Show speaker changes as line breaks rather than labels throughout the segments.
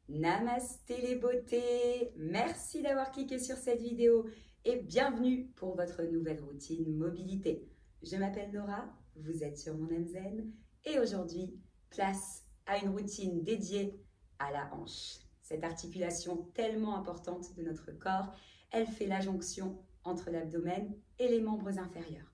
Namasté les beautés, merci d'avoir cliqué sur cette vidéo et bienvenue pour votre nouvelle routine mobilité. Je m'appelle Nora, vous êtes sur mon MZen et aujourd'hui, place à une routine dédiée à la hanche. Cette articulation tellement importante de notre corps, elle fait la jonction entre l'abdomen et les membres inférieurs.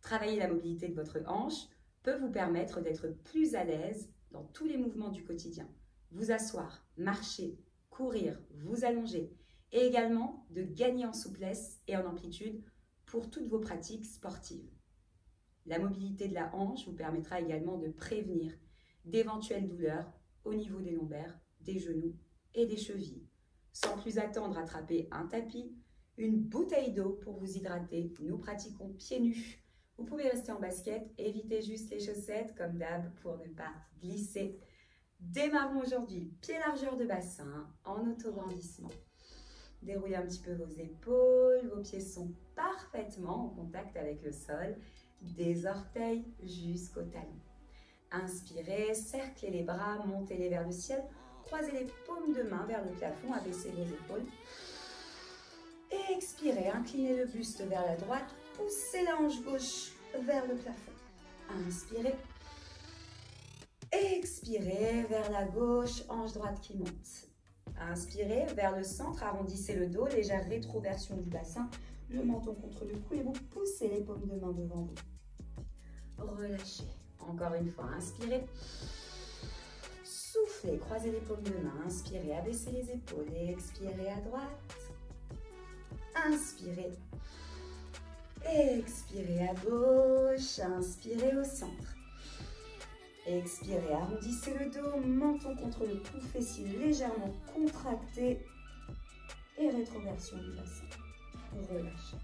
Travailler la mobilité de votre hanche peut vous permettre d'être plus à l'aise dans tous les mouvements du quotidien. Vous asseoir, marcher, courir, vous allonger et également de gagner en souplesse et en amplitude pour toutes vos pratiques sportives. La mobilité de la hanche vous permettra également de prévenir d'éventuelles douleurs au niveau des lombaires, des genoux et des chevilles. Sans plus attendre, attrapez un tapis, une bouteille d'eau pour vous hydrater. Nous pratiquons pieds nus. Vous pouvez rester en basket, évitez juste les chaussettes comme d'hab pour ne pas glisser. Démarrons aujourd'hui, pied largeur de bassin, en auto-grandissement. Déroulez un petit peu vos épaules, vos pieds sont parfaitement en contact avec le sol, des orteils jusqu'au talon. Inspirez, cerclez les bras, montez-les vers le ciel, croisez les paumes de main vers le plafond, abaissez vos épaules. Et expirez, inclinez le buste vers la droite, poussez la hanche gauche vers le plafond. Inspirez. Expirez vers la gauche, hanche droite qui monte. Inspirez vers le centre, arrondissez le dos, légère rétroversion du bassin, le menton contre le cou et vous poussez les paumes de main devant vous. Relâchez. Encore une fois, inspirez. Soufflez, croisez les paumes de main, inspirez, abaissez les épaules et expirez à droite. Inspirez. Expirez à gauche, inspirez au centre. Expirez, arrondissez le dos, menton contre le cou, fessiers légèrement contractés et rétroversion du bassin. Relâchez.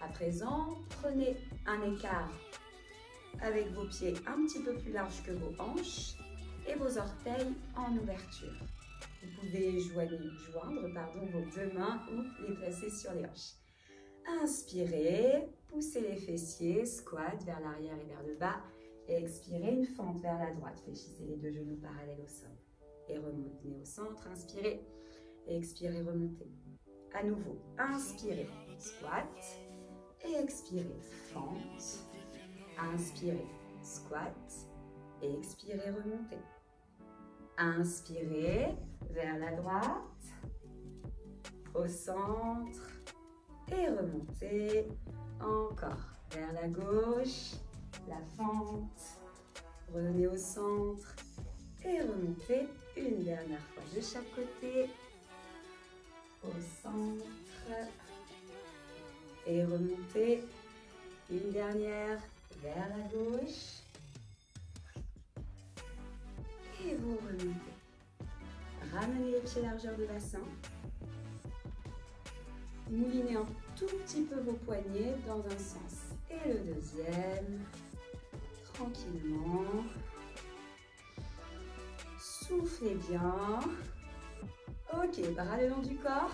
À présent, prenez un écart avec vos pieds un petit peu plus larges que vos hanches et vos orteils en ouverture. Vous pouvez joindre vos deux mains ou les placer sur les hanches. Inspirez, poussez les fessiers, squat vers l'arrière et vers le bas. Expirez, une fente vers la droite, fléchissez les deux genoux parallèles au sol. Et remontez au centre, inspirez, expirez, remontez. À nouveau, inspirez, squat, et expirez, fente. Inspirez, squat, et expirez, remontez. Inspirez, vers la droite, au centre, et remontez. Encore, vers la gauche. La fente, revenez au centre et remontez une dernière fois de chaque côté, au centre et remontez une dernière vers la gauche et vous remontez. Ramenez les pieds largeur de bassin, moulinez un tout petit peu vos poignets dans un sens et le deuxième. Tranquillement. Soufflez bien. Ok, bras le long du corps.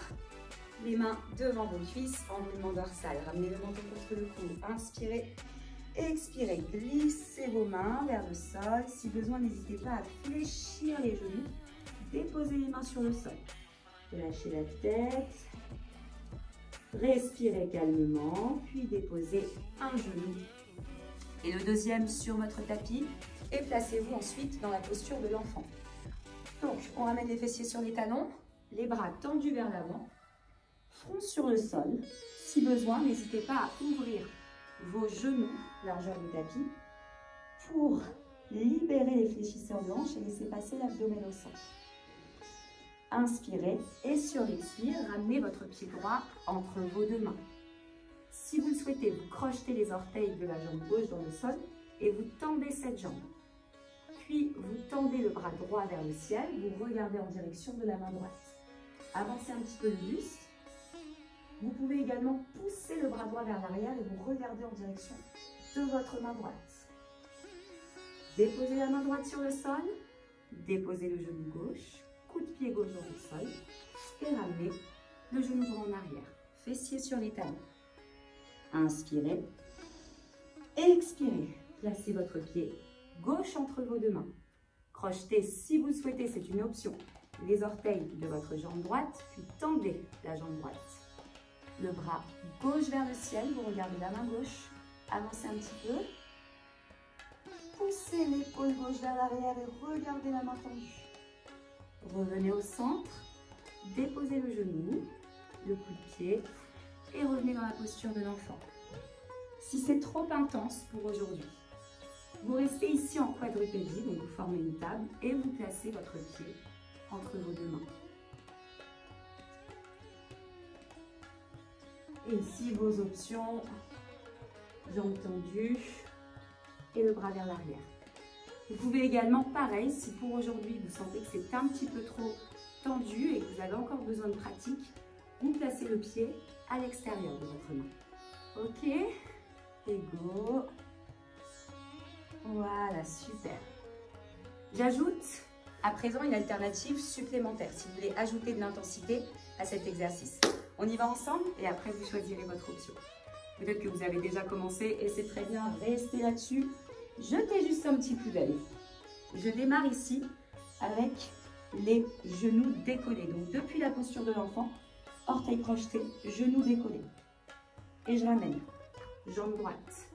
Les mains devant vos cuisses en mouvement dorsal. Ramenez le menton contre le cou. Inspirez. Expirez. Glissez vos mains vers le sol. Si besoin, n'hésitez pas à fléchir les genoux. Déposez les mains sur le sol. Lâchez la tête. Respirez calmement. Puis déposez un genou et le deuxième sur votre tapis et placez-vous ensuite dans la posture de l'enfant. Donc, on ramène les fessiers sur les talons, les bras tendus vers l'avant, front sur le sol. Si besoin, n'hésitez pas à ouvrir vos genoux, largeur du tapis, pour libérer les fléchisseurs de hanches et laisser passer l'abdomen au centre. Inspirez et sur l'expire, ramenez votre pied droit entre vos deux mains. Si vous le souhaitez, vous crochetez les orteils de la jambe gauche dans le sol et vous tendez cette jambe. Puis, vous tendez le bras droit vers le ciel, vous regardez en direction de la main droite. Avancez un petit peu le buste. Vous pouvez également pousser le bras droit vers l'arrière et vous regardez en direction de votre main droite. Déposez la main droite sur le sol, déposez le genou gauche, coup de pied gauche dans le sol et ramenez le genou droit en arrière. Fessiers sur les talons. Inspirez, expirez, placez votre pied gauche entre vos deux mains. Crochetez si vous le souhaitez, c'est une option. les orteils de votre jambe droite, puis tendez la jambe droite. Le bras gauche vers le ciel, vous regardez la main gauche, avancez un petit peu. Poussez l'épaule gauche vers l'arrière et regardez la main tendue. Revenez au centre, déposez le genou, le coup de pied et revenez dans la posture de l'enfant. Si c'est trop intense pour aujourd'hui, vous restez ici en quadrupédie, donc vous formez une table et vous placez votre pied entre vos deux mains. Et ici, vos options, jambes tendues et le bras vers l'arrière. Vous pouvez également, pareil, si pour aujourd'hui vous sentez que c'est un petit peu trop tendu et que vous avez encore besoin de pratique, vous placez le pied à l'extérieur de votre main. Ok, et go. Voilà, super. J'ajoute à présent une alternative supplémentaire si vous voulez ajouter de l'intensité à cet exercice. On y va ensemble et après vous choisirez votre option. Peut-être que vous avez déjà commencé et c'est très bien, restez là-dessus. Jetez juste un petit coup d'œil. Je démarre ici avec les genoux décollés. Donc depuis la posture de l'enfant, orteils crochetés, genoux décollés. Et je ramène. Jambe droite.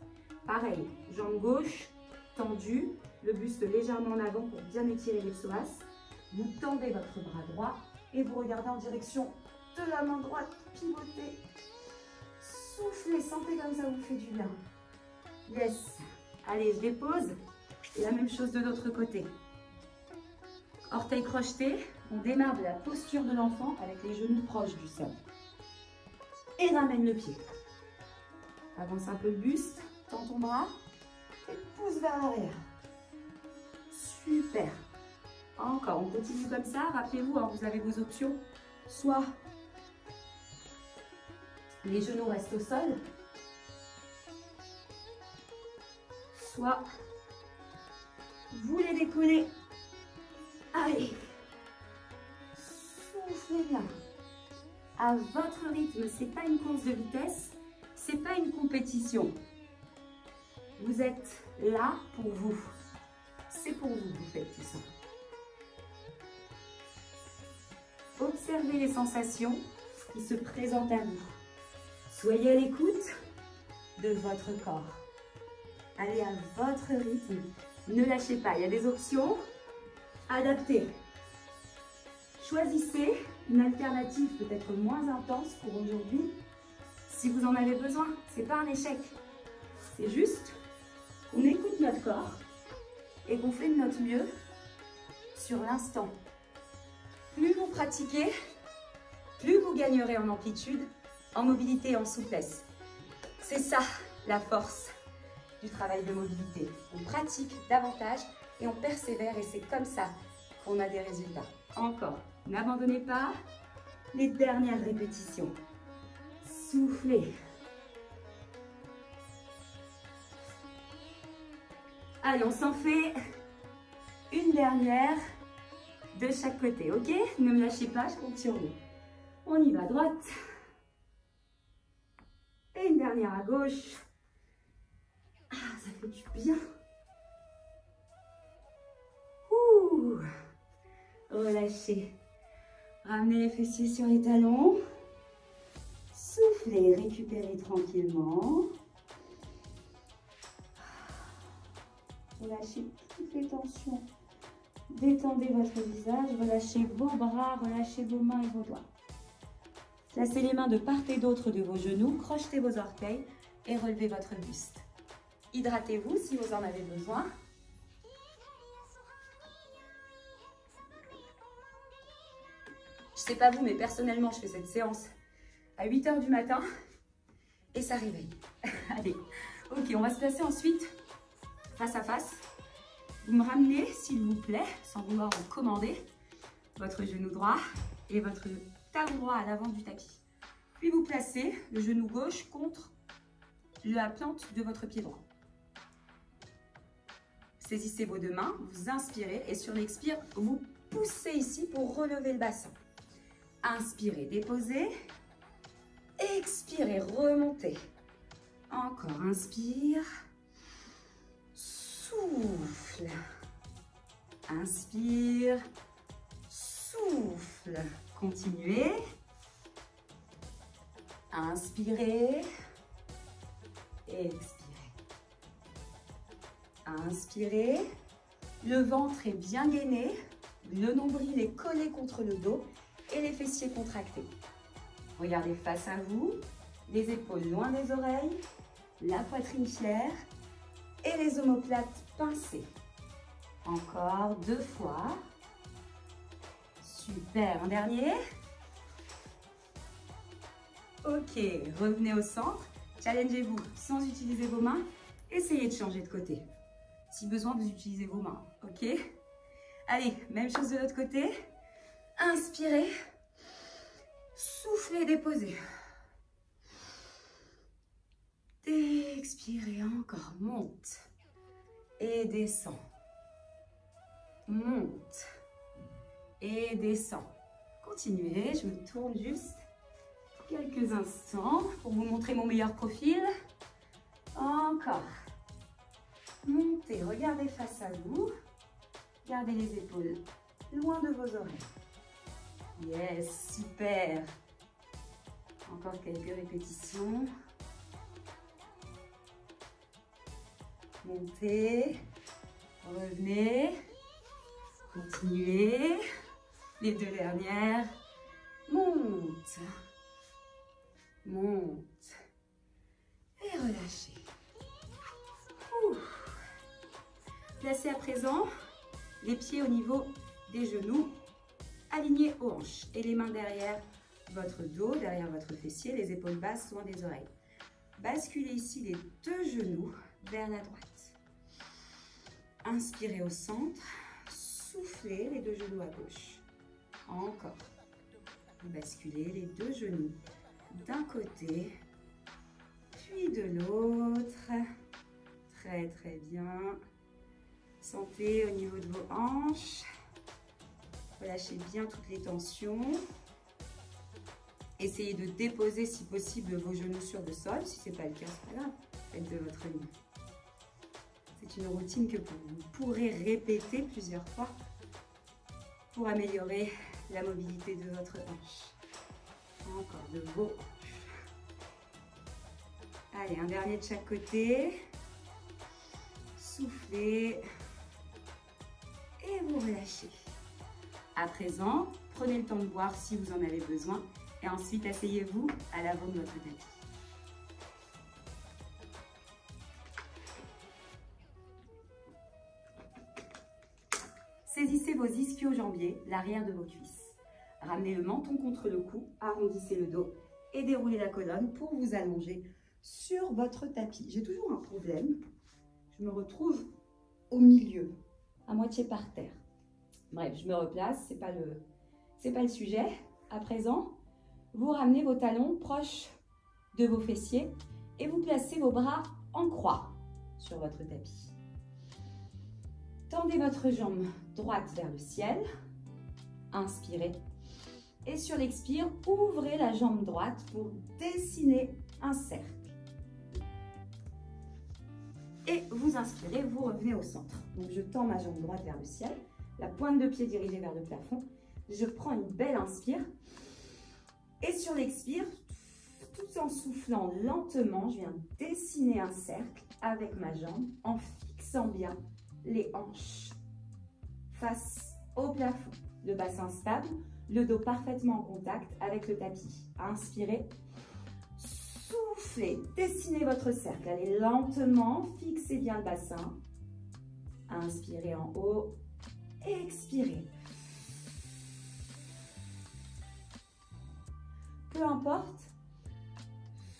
Pareil, jambe gauche tendue, le buste légèrement en avant pour bien étirer les psoas. Vous tendez votre bras droit et vous regardez en direction de la main droite, pivotez. Soufflez, sentez comme ça vous fait du bien. Yes. Allez, je dépose. Et la même chose de l'autre côté. Orteils crochetés. On démarre de la posture de l'enfant avec les genoux proches du sol. Et ramène le pied. Avance un peu le buste. Tends ton bras. Et pousse vers l'arrière. Super. Encore, on continue comme ça. Rappelez-vous, hein, vous avez vos options. Soit les genoux restent au sol. Soit vous les décollez. Allez. Soufflez bien. À votre rythme, ce n'est pas une course de vitesse, ce n'est pas une compétition. Vous êtes là pour vous. C'est pour vous que vous faites tout ça. Observez les sensations qui se présentent à vous. Soyez à l'écoute de votre corps. Allez à votre rythme. Ne lâchez pas. Il y a des options. Adaptez. Choisissez une alternative peut-être moins intense pour aujourd'hui. Si vous en avez besoin, ce n'est pas un échec. C'est juste qu'on écoute notre corps et qu'on fait de notre mieux sur l'instant. Plus vous pratiquez, plus vous gagnerez en amplitude, en mobilité et en souplesse. C'est ça la force du travail de mobilité. On pratique davantage et on persévère et c'est comme ça qu'on a des résultats. Encore, n'abandonnez pas les dernières répétitions. Soufflez. Allez, on s'en fait une dernière de chaque côté, ok? Ne me lâchez pas, je compte sur vous. On y va à droite. Et une dernière à gauche. Ah, ça fait du bien. Ouh. Relâchez. Ramenez les fessiers sur les talons. Soufflez, récupérez tranquillement. Relâchez toutes les tensions. Détendez votre visage, relâchez vos bras, relâchez vos mains et vos doigts. Placez les mains de part et d'autre de vos genoux, crochetez vos orteils et relevez votre buste. Hydratez-vous si vous en avez besoin. Je ne sais pas vous, mais personnellement, je fais cette séance à 8 h du matin et ça réveille. Allez, ok, on va se placer ensuite face à face. Vous me ramenez, s'il vous plaît, sans vouloir vous commander, votre genou droit et votre talon droit à l'avant du tapis. Puis vous placez le genou gauche contre la plante de votre pied droit. Saisissez vos deux mains, vous inspirez et sur l'expire, vous poussez ici pour relever le bassin. Inspirez, déposez. Expirez, remontez. Encore, inspire. Souffle. Inspire. Souffle. souffle. Continuez. Inspirez. Expirez. Inspirez. Le ventre est bien gainé. Le nombril est collé contre le dos et les fessiers contractés. Regardez face à vous. Les épaules loin des oreilles. La poitrine fière. Et les omoplates pincées. Encore 2 fois. Super. Un dernier. Ok. Revenez au centre. Challengez-vous sans utiliser vos mains. Essayez de changer de côté. Si besoin, vous utilisez vos mains. Ok? Allez, même chose de l'autre côté. Inspirez. Soufflez, déposez. Expirez encore. Monte. Et descend. Monte. Et descend. Continuez. Je me tourne juste quelques instants pour vous montrer mon meilleur profil. Encore. Montez. Regardez face à vous. Gardez les épaules loin de vos oreilles. Yes, super. Encore quelques répétitions. Montez. Revenez. Continuez. Les 2 dernières. Monte. Monte. Et relâchez. Placez à présent les pieds au niveau des genoux, alignés aux hanches et les mains derrière votre dos, derrière votre fessier, les épaules basses loin des oreilles. Basculez ici les 2 genoux vers la droite. Inspirez au centre, soufflez les 2 genoux à gauche. Encore. Basculez les 2 genoux d'un côté, puis de l'autre. Très très bien. Sentez au niveau de vos hanches. Relâchez bien toutes les tensions. Essayez de déposer si possible vos genoux sur le sol. Si ce n'est pas le cas, c'est pas grave. Faites de votre mieux. C'est une routine que vous pourrez répéter plusieurs fois pour améliorer la mobilité de votre hanche. Encore de vos hanches. Allez, un dernier de chaque côté. Soufflez. Et vous relâchez. À présent, prenez le temps de boire si vous en avez besoin et ensuite asseyez-vous à l'avant de votre tapis. Saisissez vos ischio-jambiers, l'arrière de vos cuisses. Ramenez le menton contre le cou, arrondissez le dos et déroulez la colonne pour vous allonger sur votre tapis. J'ai toujours un problème, je me retrouve au milieu, à moitié par terre. Bref, je me replace, c'est pas le sujet. À présent, vous ramenez vos talons proches de vos fessiers et vous placez vos bras en croix sur votre tapis. Tendez votre jambe droite vers le ciel. Inspirez. Et sur l'expire, ouvrez la jambe droite pour dessiner un cercle. Et vous inspirez, vous revenez au centre. Donc je tends ma jambe droite vers le ciel, la pointe de pied dirigée vers le plafond. Je prends une belle inspire. Et sur l'expire, tout en soufflant lentement, je viens dessiner un cercle avec ma jambe en fixant bien les hanches face au plafond. Le bassin stable, le dos parfaitement en contact avec le tapis. Inspirez. Soufflez, dessinez votre cercle. Allez lentement, fixez bien le bassin. Inspirez en haut, expirez. Peu importe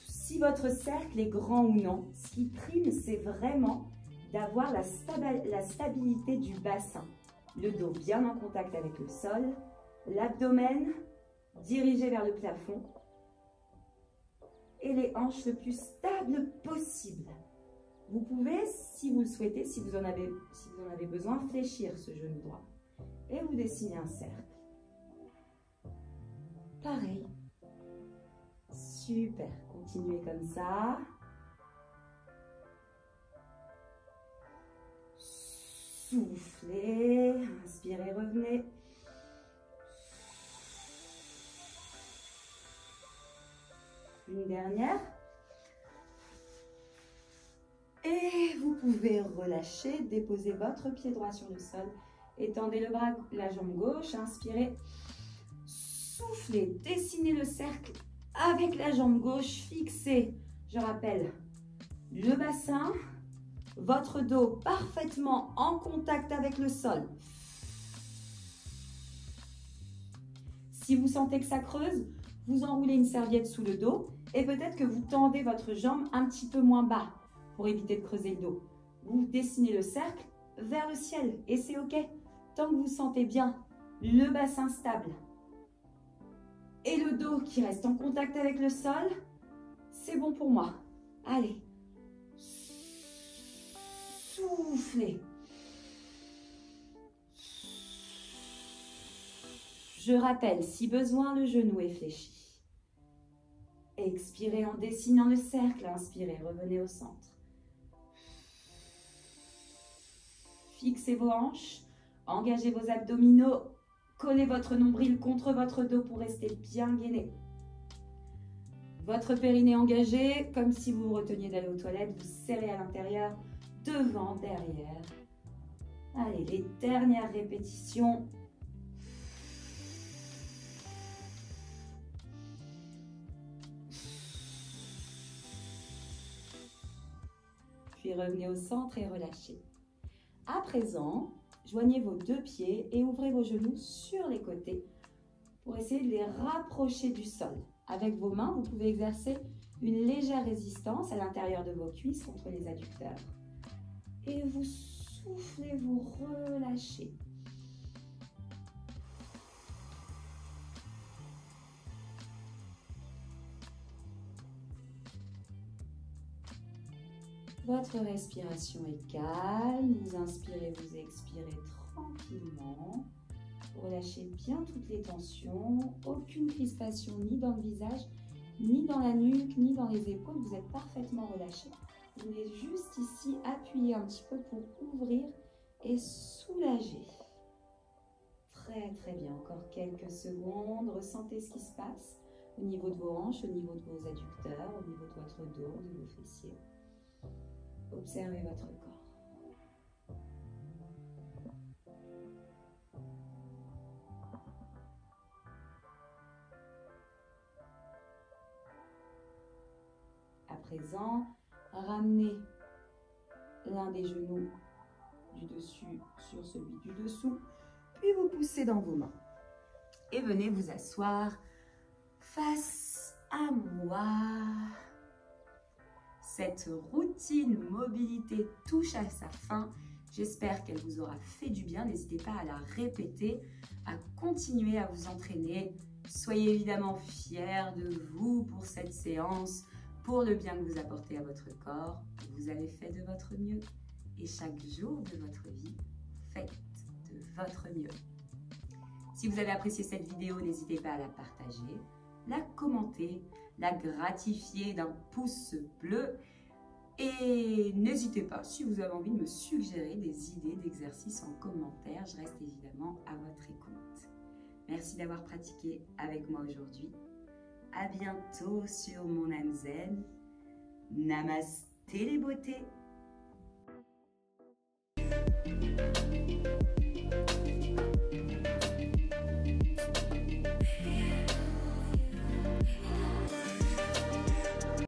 si votre cercle est grand ou non, ce qui prime, c'est vraiment d'avoir la stabilité du bassin. Le dos bien en contact avec le sol, l'abdomen dirigé vers le plafond et les hanches le plus stables possible. Vous pouvez, si vous le souhaitez, si vous en avez besoin, fléchir ce genou droit et vous dessinez un cercle. Pareil. Super. Continuez comme ça. Soufflez. Inspirez, revenez. une dernière. Et vous pouvez relâcher, déposer votre pied droit sur le sol. Étendez le bras, la jambe gauche, inspirez. Soufflez, dessinez le cercle avec la jambe gauche, fixez. Je rappelle, le bassin, votre dos parfaitement en contact avec le sol. Si vous sentez que ça creuse, vous enroulez une serviette sous le dos et peut-être que vous tendez votre jambe un petit peu moins bas pour éviter de creuser le dos. Vous dessinez le cercle vers le ciel et c'est OK. Tant que vous sentez bien le bassin stable et le dos qui reste en contact avec le sol, c'est bon pour moi. Allez. Soufflez. Je rappelle, si besoin, le genou est fléchi. Expirez en dessinant le cercle. Inspirez, revenez au centre. Fixez vos hanches, engagez vos abdominaux, collez votre nombril contre votre dos pour rester bien gainé. Votre périnée engagé, comme si vous vous reteniez d'aller aux toilettes, vous serrez à l'intérieur, devant, derrière. Allez, les dernières répétitions. Puis revenez au centre et relâchez. À présent, joignez vos deux pieds et ouvrez vos genoux sur les côtés pour essayer de les rapprocher du sol. Avec vos mains, vous pouvez exercer une légère résistance à l'intérieur de vos cuisses contre les adducteurs. Et vous soufflez, vous relâchez. Votre respiration est calme, vous inspirez, vous expirez tranquillement. Relâchez bien toutes les tensions, aucune crispation ni dans le visage, ni dans la nuque, ni dans les épaules, vous êtes parfaitement relâché. Vous venez juste ici appuyer un petit peu pour ouvrir et soulager. Très très bien, encore quelques secondes, ressentez ce qui se passe au niveau de vos hanches, au niveau de vos adducteurs, au niveau de votre dos, de vos fessiers. Observez votre corps. À présent, ramenez l'un des genoux du dessus sur celui du dessous, puis vous poussez dans vos mains. Et venez vous asseoir face à moi. Cette routine mobilité touche à sa fin. J'espère qu'elle vous aura fait du bien. N'hésitez pas à la répéter, à continuer à vous entraîner. Soyez évidemment fiers de vous pour cette séance, pour le bien que vous apportez à votre corps. Vous avez fait de votre mieux et chaque jour de votre vie, faites de votre mieux. Si vous avez apprécié cette vidéo, n'hésitez pas à la partager, la commenter, la gratifier d'un pouce bleu et n'hésitez pas, si vous avez envie de me suggérer des idées d'exercices en commentaire, je reste évidemment à votre écoute. Merci d'avoir pratiqué avec moi aujourd'hui. À bientôt sur mon âme zen. Namasté les beautés.